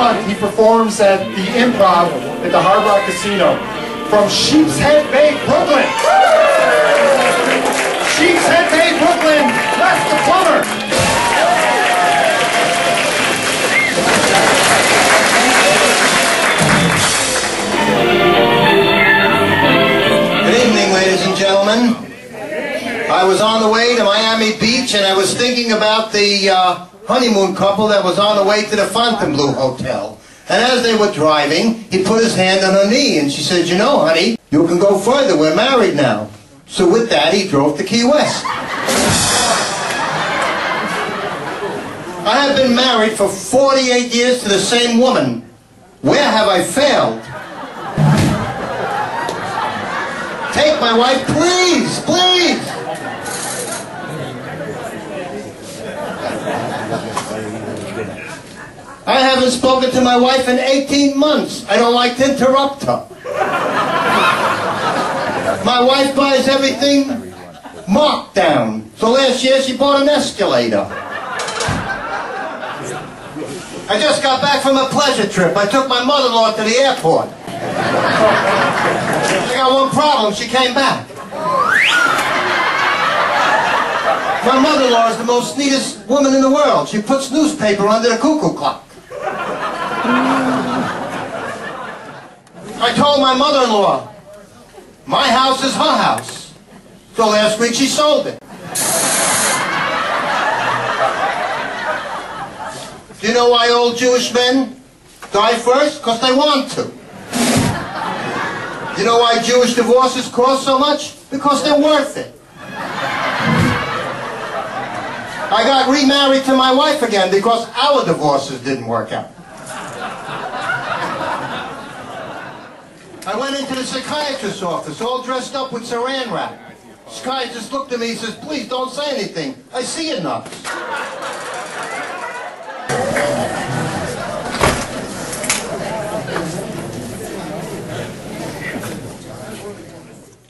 month, he performs at the Improv at the Hard Rock Casino from Sheepshead Bay, Brooklyn. Sheepshead Bay, Brooklyn, Les the Plumber. Good evening, ladies and gentlemen. I was on the way to Miami Beach and I was thinking about the honeymoon couple that was on the way to the Fontainebleau Hotel. And as they were driving, he put his hand on her knee and she said, "You know, honey, you can go further. We're married now." So with that, he drove to Key West. I have been married for 48 years to the same woman. Where have I failed? Take my wife, please, please. I haven't spoken to my wife in 18 months. I don't like to interrupt her. My wife buys everything marked down. So last year she bought an escalator. I just got back from a pleasure trip. I took my mother-in-law to the airport. I got one problem. She came back. My mother-in-law is the most neatest woman in the world. She puts newspaper under the cuckoo clock. I told my mother-in-law, my house is her house. So last week she sold it. Do you know why old Jewish men die first? Because they want to. You know why Jewish divorces cost so much? Because they're worth it. I got remarried to my wife again because our divorces didn't work out. I went into the psychiatrist's office, all dressed up with saran wrap. The psychiatrist looked at me and says, "Please don't say anything. I see enough."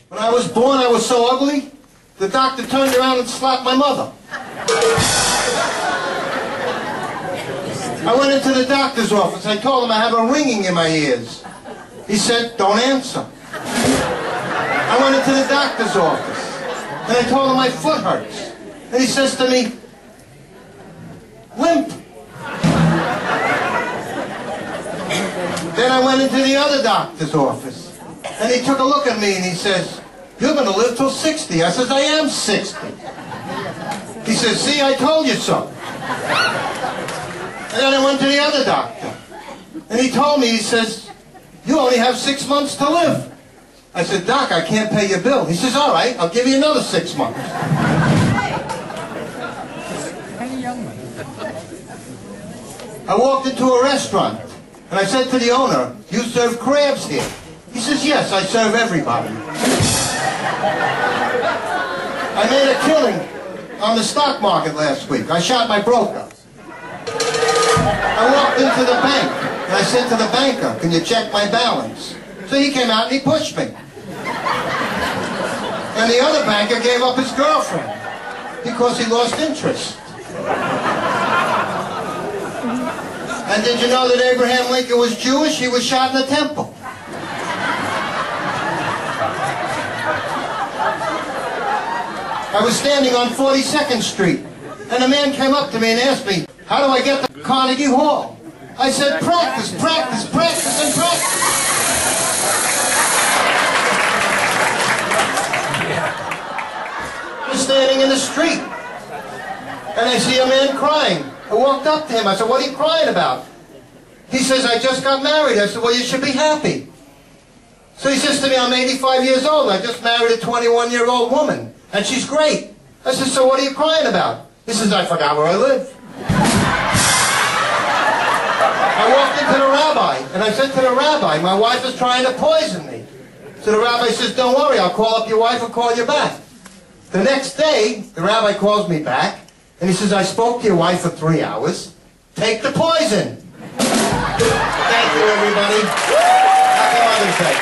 When I was born, I was so ugly, the doctor turned around and slapped my mother. I went into the doctor's office. I told him I have a ringing in my ears. He said, "Don't answer." I went into the doctor's office, and I told him my foot hurts. And he says to me, "Limp." Then I went into the other doctor's office, and he took a look at me and he says, "You're going to live till 60. I says, "I am 60. He says, "See, I told you so." And then I went to the other doctor, and he told me, he says, "You only have 6 months to live." I said, "Doc, I can't pay your bill." He says, "All right, I'll give you another 6 months." I walked into a restaurant, and I said to the owner, "You serve crabs here?" He says, "Yes, I serve everybody." I made a killing on the stock market last week. I shot my broker. I walked into the bank, and I said to the banker, "Can you check my balance?" So he came out and he pushed me. And the other banker gave up his girlfriend because he lost interest. And did you know that Abraham Lincoln was Jewish? He was shot in the temple. I was standing on 42nd Street, and a man came up to me and asked me, "How do I get to Carnegie Hall?" I said, "Practice, practice, practice, and practice." I was standing in the street, and I see a man crying. I walked up to him. I said, "What are you crying about?" He says, "I just got married." I said, "Well, you should be happy." So he says to me, "I'm 85 years old. I just married a 21-year-old woman, and she's great." I said, "So what are you crying about?" He says, "I forgot where I live." I walked into the rabbi, and I said to the rabbi, "My wife is trying to poison me." So the rabbi says, "Don't worry, I'll call up your wife and call you back." The next day, the rabbi calls me back, and he says, "I spoke to your wife for 3 hours. Take the poison." Thank you, everybody. Happy Mother's Day.